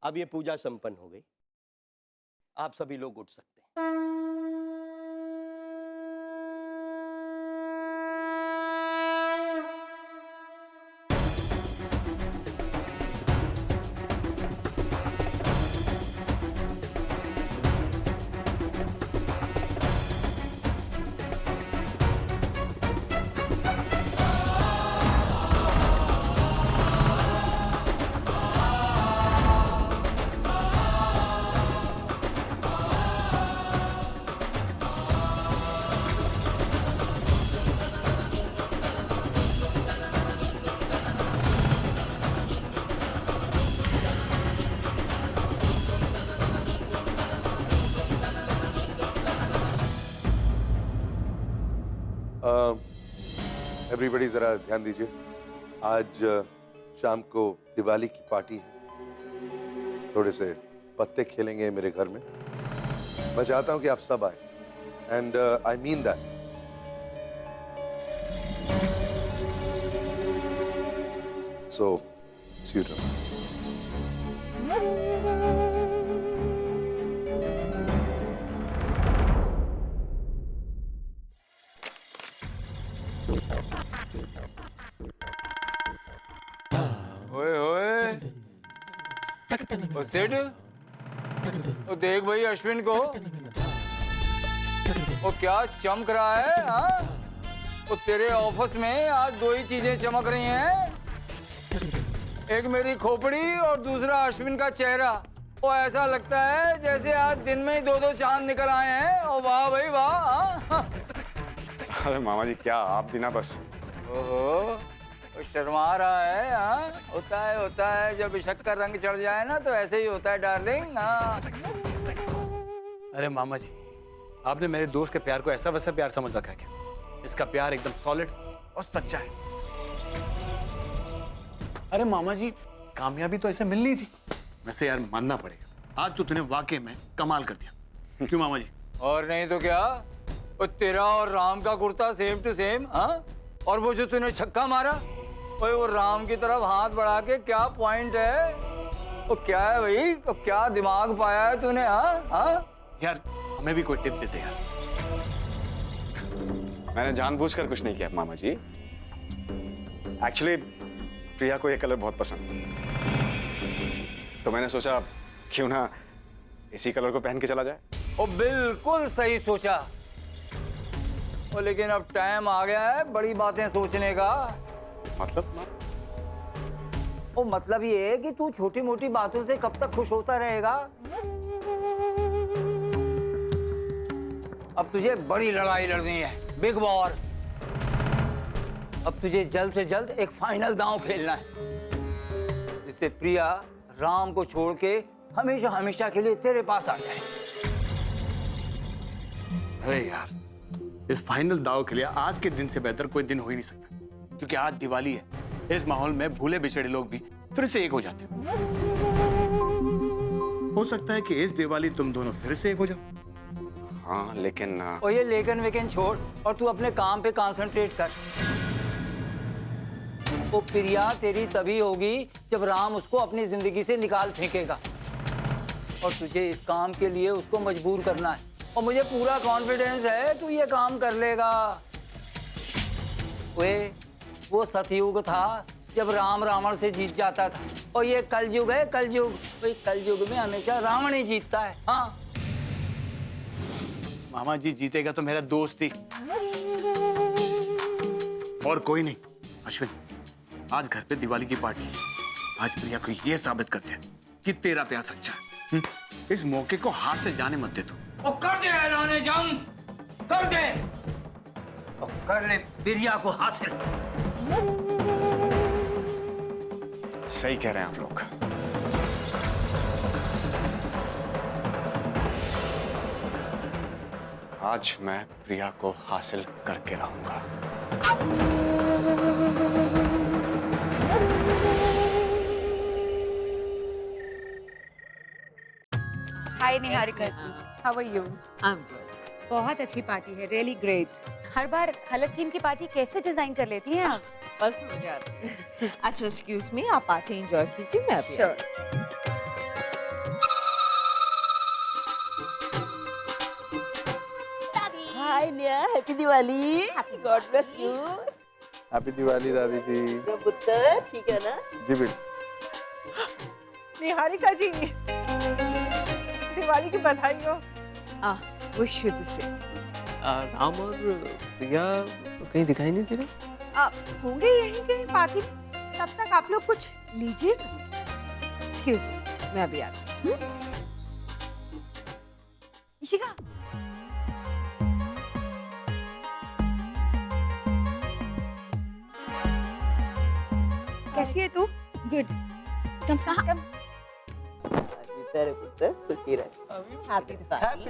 अब ये पूजा संपन्न हो गई, आप सभी लोग उठ सकते हैं। एवरीबडी जरा ध्यान दीजिए, आज शाम को दिवाली की पार्टी है। थोड़े से पत्ते खेलेंगे मेरे घर में। मैं चाहता हूं कि आप सब आए and I mean that. So see you tomorrow. ओए ओए, ओ सेठ, ओ देख भाई अश्विन को, ओ क्या चमक रहा है। हाँ, ओ तेरे ऑफिस में आज दो ही चीजें चमक रही हैं, एक मेरी खोपड़ी और दूसरा अश्विन का चेहरा। ओ ऐसा लगता है जैसे आज दिन में ही दो दो चांद निकल आए हैं। ओ वाह भाई वाह। हाँ। अरे मामा जी क्या आप भी ना बस। ओहो, वो शर्मा रहा है। हाँ, होता है जब इश्क का रंग चढ़ जाए ना तो ऐसे ही होता है डार्लिंग। हाँ। अरे मामा जी, आपने मेरे दोस्त के प्यार को ऐसा वैसा प्यार समझ रखा है क्या? इसका प्यार एकदम सॉलिड और सच्चा है। अरे मामा जी, कामयाबी तो ऐसे मिलनी थी। वैसे यार मानना पड़ेगा, आज तो तूने वाकई में कमाल कर दिया। क्यों मामा जी? और नहीं तो क्या, वो तेरा और राम का कुर्ता सेम टू सेम। हाँ, और वो जो तूने छक्का मारा, ओए वो राम की तरफ हाथ बढ़ा के क्या पॉइंट है? वो क्या है भाई, वो क्या दिमाग पाया है तूने? हाँ हाँ यार हमें भी कोई टिप देते यार। मैंने जानबूझकर कुछ नहीं किया मामा जी। एक्चुअली प्रिया को ये कलर बहुत पसंद है, तो मैंने सोचा क्यों ना इसी कलर को पहन के चला जाए। ओ बिल्कुल सही सोचा। ओ लेकिन अब टाइम आ गया है बड़ी बातें सोचने का। मतलब ओ मतलब ये है कि तू छोटी मोटी बातों से कब तक खुश होता रहेगा? अब तुझे बड़ी लड़ाई लड़नी है, बिग वॉर। अब तुझे जल्द से जल्द एक फाइनल दांव खेलना है, जिससे प्रिया राम को छोड़ के हमेशा हमेशा के लिए तेरे पास आ जाए। अरे यार, इस फाइनल दाव के लिए आज के दिन से बेहतर कोई दिन हो ही नहीं सकता, क्योंकि आज दिवाली है। इस माहौल में भूले बिछड़े लोग भी फिर से एक हो जाते हैं। हो सकता है कि इस दिवाली तुम दोनों फिर से एक हो जाओ। हाँ लेकिन और ये लेकिन वेकिन छोड़ और तू अपने काम पे कंसंट्रेट कर। वो प्रिया तेरी तभी होगी जब राम उसको अपनी जिंदगी से निकाल फेंकेगा, और तुझे इस काम के लिए उसको मजबूर करना है। और मुझे पूरा कॉन्फिडेंस है तू ये काम कर लेगा। वो सतयुग था जब राम रावण से जीत जाता था, और ये कलयुग है, कलयुग। भाई कलयुग में हमेशा रावण ही जीतता है। हाँ मामा जी, जीतेगा तो मेरा दोस्त ही, और कोई नहीं। अश्विन, आज घर पे दिवाली की पार्टी है। आज प्रिया को ये साबित करते हैं कि तेरा प्यार सच्चा है। इस मौके को हाथ से जाने मत दे तू। और कर दे ऐलान जंग, कर दे, और कर ले प्रिया को हासिल। सही कह रहे हैं आप लोग। आज मैं प्रिया को हासिल करके रहूंगा। Hi Niharika ji, how are you? I am good. बहुत अच्छी पार्टी है, रियली ग्रेट। हर बार अलग थीम की पार्टी कैसे डिजाइन कर लेती हैं आप? बस हो जाती है। अच्छा एक्सक्यूज मी, आप पार्टी एंजॉय कीजिए, मैं अभी आती हूँ। Hi Neha, happy Diwali. God bless you. Happy Diwali दादी जी। पुत्र ठीक है ना? जी बिल्कुल। निहारिका जी, दिवाली की बधाई हो। Wish you the same. Ram और प्रिया कहीं दिखाई नहीं दे रहे? होंगे यहीं कहीं पार्टी में। तब तक आप लोग कुछ लीजिए। एक्सक्यूज मी, मैं अभी आती हूँ। इशिका, कैसी है तू? गुड। कम कम। तेरे पुत्र खुशी रहे। हैप्पी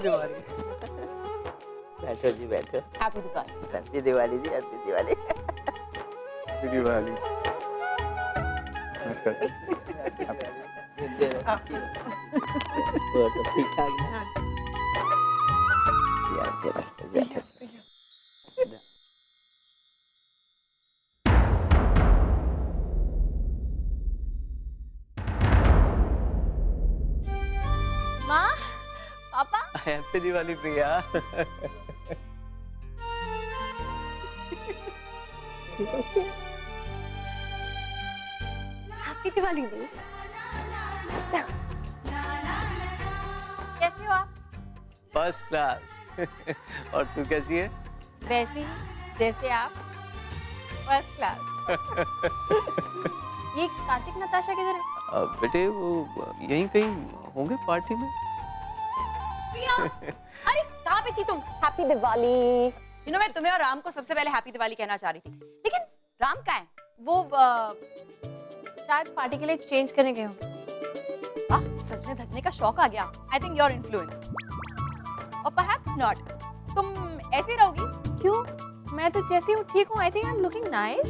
दिवाली। बैठो जी बैठो। हैप्पी दिवाली। हैप्पी दिवाली जी, हैप्पी दिवाली। हैप्पी दिवाली। वो तो ठीक ठाक है। बैठो। माँ, पापा। हैप्पी दिवाली प्रिया। हैप्पी दिवाली दी। कैसे हो आप? First class. और तू कैसी है? वैसे ही जैसे आप। First class. ये कार्तिक नताशा किधर है? बेटे वो यहीं कहीं होंगे पार्टी में। प्रिया, अरे कहाँ पे थी तुम? हैप्पी दिवाली। मैं तुम्हें और राम को सबसे पहले हैप्पी दिवाली कहना चाह रही थी, लेकिन राम कहाँ है? वो शायद पार्टी के लिए चेंज करने गए होंगे। वाह, सजने धजने का शौक आ गया। आई थिंक योर इन्फ्लुएंस, और परहैप्स नॉट। तुम ऐसे रहोगी? क्यों? मैं तो जैसी हूँ ठीक हूँ। I think I am looking nice.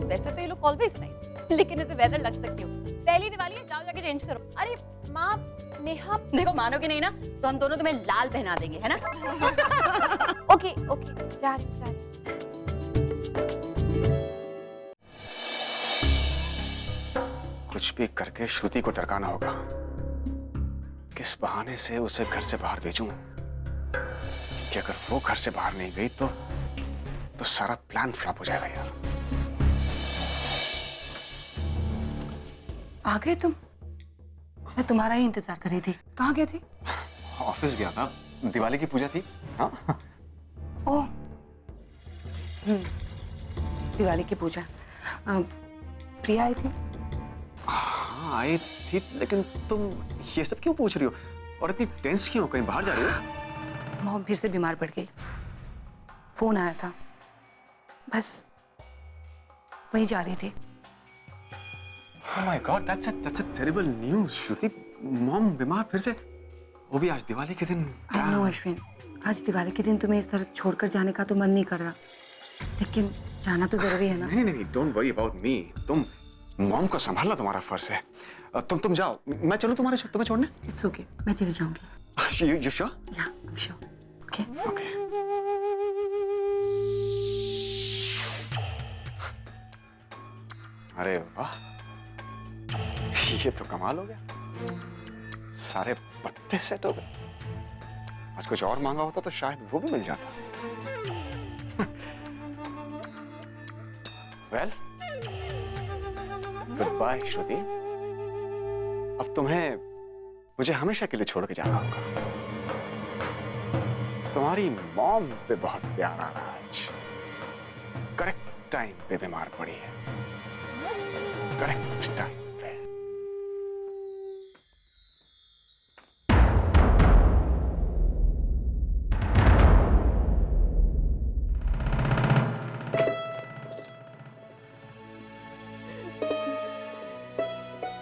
वैसे तो ये लोग ऑलवेज नाइस, लेकिन इसे बेहतर लग सकती हूँ। पहली दिवाली है, जाओ जाके चेंज करो। अरे माँ, नेहा, देखो मानोगे नहीं ना तो हम दोनों तुम्हें लाल पहना देंगे, है ना? ओके ओके, जा रही। कुछ भी करके श्रुति को टरकाना होगा। किस बहाने से उसे घर से बाहर भेजूं कि अगर वो घर से बाहर नहीं गई तो सारा प्लान फ्लॉप हो जाएगा यार। आ गए तुम? मैं तुम्हारा ही इंतजार कर रही थी। कहाँ गए थे? ऑफिस गया था, दिवाली की पूजा थी। हाँ ओह, दिवाली की पूजा। प्रिया आई थी? हाँ आई थी, लेकिन तुम ये सब क्यों पूछ रही हो और इतनी टेंस क्यों? कहीं बाहर जा रही हो? मॉम फिर से बीमार पड़ गई। फोन आया था, बस वहीं जा रही थी। Oh my God, that's a terrible news, Shruti. Mom बीमार फिर से, वो भी आज दिवाली के दिन। आई नो अश्विन, आज दिवाली के दिन तुम्हें इस तरह छोड़कर जाने का तो मन नहीं कर रहा, लेकिन जाना तो जरूरी है ना। नहीं, don't worry about me। तुम मॉम को संभालना तुम्हारा फर्ज है। तुम जाओ, मैं चलूं तुम्हें छोड़ने? इट्स ओके, मैं चली जाऊंगी। You sure? या, आई एम श्योर। ओके। अरे वाह, ये तो कमाल हो गया। सारे पत्ते सेट हो गए। आज कुछ और मांगा होता तो शायद वो भी मिल जाता। वेल, गुड बाय श्रुति। अब तुम्हें मुझे हमेशा के लिए छोड़ के जाना होगा। तुम्हारी मॉम पे बहुत प्यार आ रहा है आज। करेक्ट टाइम पे बीमार पड़ी है। करेक्ट टाइम पे।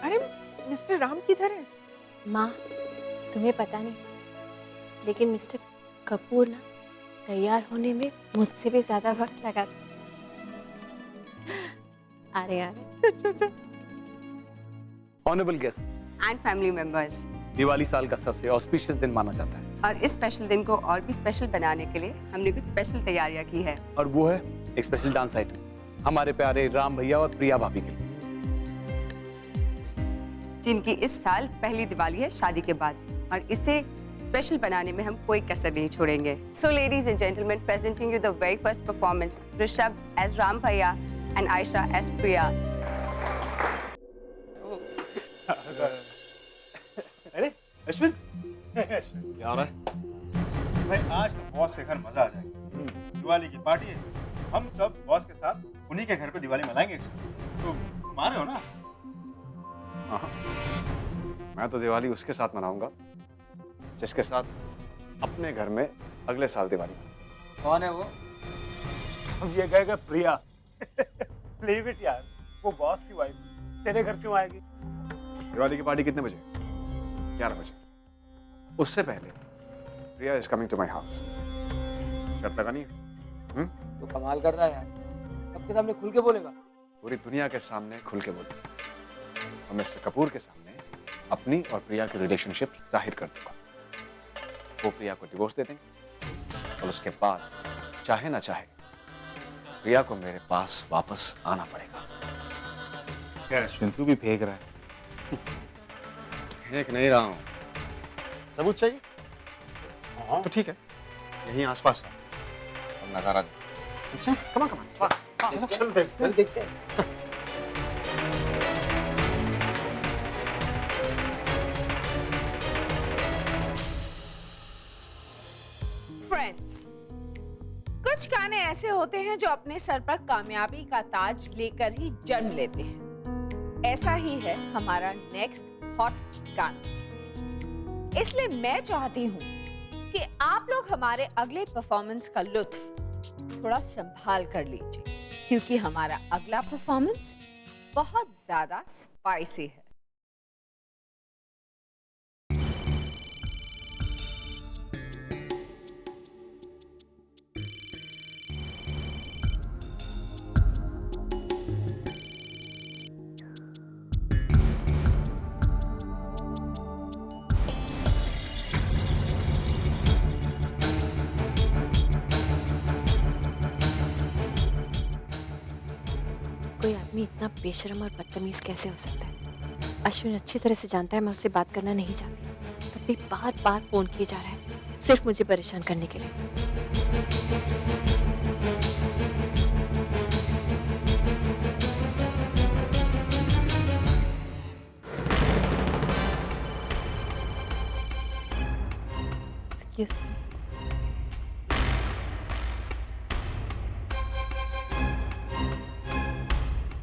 अरे मिस्टर राम किधर है? माँ, तुम्हें पता नहीं, लेकिन मिस्टर कपूर ना तैयार होने में मुझसे भी ज्यादा वक्त लगा था। आ रहे honourable guest and family members, Diwali साल का सबसे ऑस्पिशियस दिन माना जाता है और इस स्पेशल दिन को और भी स्पेशल बनाने के लिए हमने कुछ स्पेशल तैयारियां की है। और वो है एक स्पेशल डांस आइटम हमारे प्यारे राम भैया और प्रिया भाभी के लिए, जिनकी इस साल पहली दिवाली है शादी के बाद, और इसे स्पेशल बनाने में हम कोई कसर नहीं छोड़ेंगे। So ladies and gentleman, presenting you the very first performance, Rishabh as Ram भैया एंड आयशा एज प्रिया। अरे अश्विन, क्या हो रहा है? भाई आज तो बॉस के घर मजा आ जाएगा। दिवाली की पार्टी है, हम सब बॉस के साथ उन्हीं के घर पे दिवाली मनाएंगे। तो तुम आ रहे हो ना? हाँ, मैं तो दिवाली उसके साथ मनाऊंगा जिसके साथ अपने घर में अगले साल दिवाली। कौन है वो? अब ये कहेगा प्रिया। लीव इट यार, वो बॉस की वाइफ तेरे घर क्यों आएगी? दिवाली की पार्टी कितने बजे? 11 बजे। उससे पहले Priya is coming to my house. शर्त लगा नहीं है? तो कमाल कर रहा है यार, सबके सामने खुल के बोलेगा। पूरी दुनिया के सामने खुल के बोलूंगा और मिस्टर कपूर के सामने अपनी और प्रिया की रिलेशनशिप जाहिर कर दूंगा। वो प्रिया को डिवोर्स दे देंगे और उसके बाद चाहे ना चाहे प्रिया को मेरे पास वापस आना पड़ेगा। क्या अश्विन, तू भी फेंक रहा है? फेंक नहीं रहा हूं। सबूत चाहिए? हाँ तो ठीक है, यहीं आसपास है और नजारा दे। अच्छा, कमा बस। चल देखते हैं। फ्रेंड्स, कुछ गाने ऐसे होते हैं जो अपने सर पर कामयाबी का ताज लेकर ही जन्म लेते हैं। ऐसा ही है हमारा नेक्स्ट हॉट गाना। इसलिए मैं चाहती हूँ कि आप लोग हमारे अगले परफॉर्मेंस का लुत्फ थोड़ा संभाल कर लीजिए, क्योंकि हमारा अगला परफॉर्मेंस बहुत ज्यादा स्पाइसी है। कोई आदमी इतना बेशर्म और बदतमीज कैसे हो सकता है? अश्विन अच्छी तरह से जानता है मैं उससे बात करना नहीं चाहती, तब भी बार बार फोन किए जा रहा है, सिर्फ मुझे परेशान करने के लिए। Excuse me.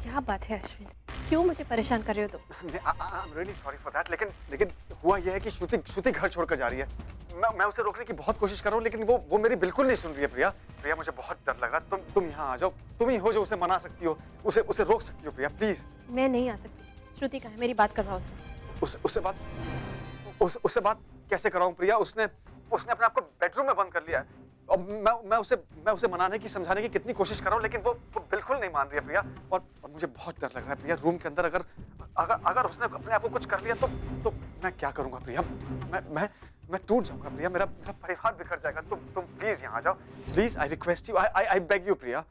क्या बात है अश्विन, क्यों मुझे परेशान कर रहे हो तुम? I'm really sorry for that, लेकिन हुआ यह है कि श्रुति घर छोड़कर जा रही है। मैं उसे रोकने की बहुत कोशिश कर रहा हूँ, लेकिन वो मेरी बिल्कुल नहीं सुन रही है। प्रिया, मुझे बहुत डर लग रहा है। तुम यहाँ आ जाओ। तुम ही हो जो उसे मना सकती हो, उसे रोक सकती हो। प्रिया प्लीज। मैं नहीं आ सकती। श्रुति कहाँ है? मेरी बात करवाओ उससे। उससे बात कैसे कराऊं प्रिया? उसने अपने आप को बेडरूम में बंद कर लिया है और मैं उसे मनाने की, समझाने की कितनी कोशिश कर रहा हूं, लेकिन वो बिल्कुल नहीं मान रही है। प्रिया, और मुझे बहुत डर लग रहा है प्रिया। रूम के अंदर अगर उसने अपने आप को कुछ कर लिया तो मैं क्या करूंगा प्रिया? मैं टूट जाऊंगा प्रिया। मेरा परिवार बिखर जाएगा। तुम प्लीज यहाँ आ जाओ। Please, I request you, I beg you Priya.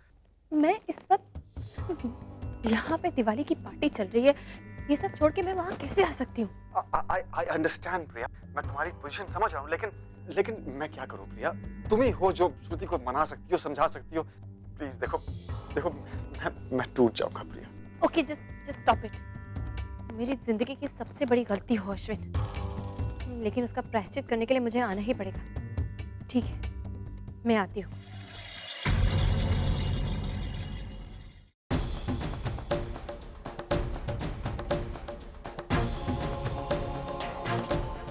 मैं इस वक्त यहाँ पे दिवाली की पार्टी चल रही है, ये सब छोड़ के मैं वहाँ कैसे आ सकती हूँ? आई अंडरस्टैंड प्रिया, मैं तुम्हारी पोजीशन समझ रहा हूँ, लेकिन मैं क्या करूँ प्रिया? तुम ही हो जो श्रुति को मना सकती हो, समझा सकती हो। प्लीज देखो मैं टूट जाऊंगा Priya. Okay, just stop it. मेरी जिंदगी की सबसे बड़ी गलती हो अश्विन, लेकिन उसका प्रायश्चित करने के लिए मुझे आना ही पड़ेगा। ठीक है, मैं आती हूँ।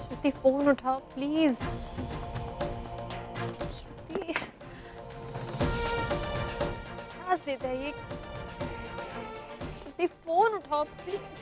श्रुति, फोन उठाओ प्लीज। श्रुति, क्या जिद है ये? श्रुति, फोन उठाओ प्लीज।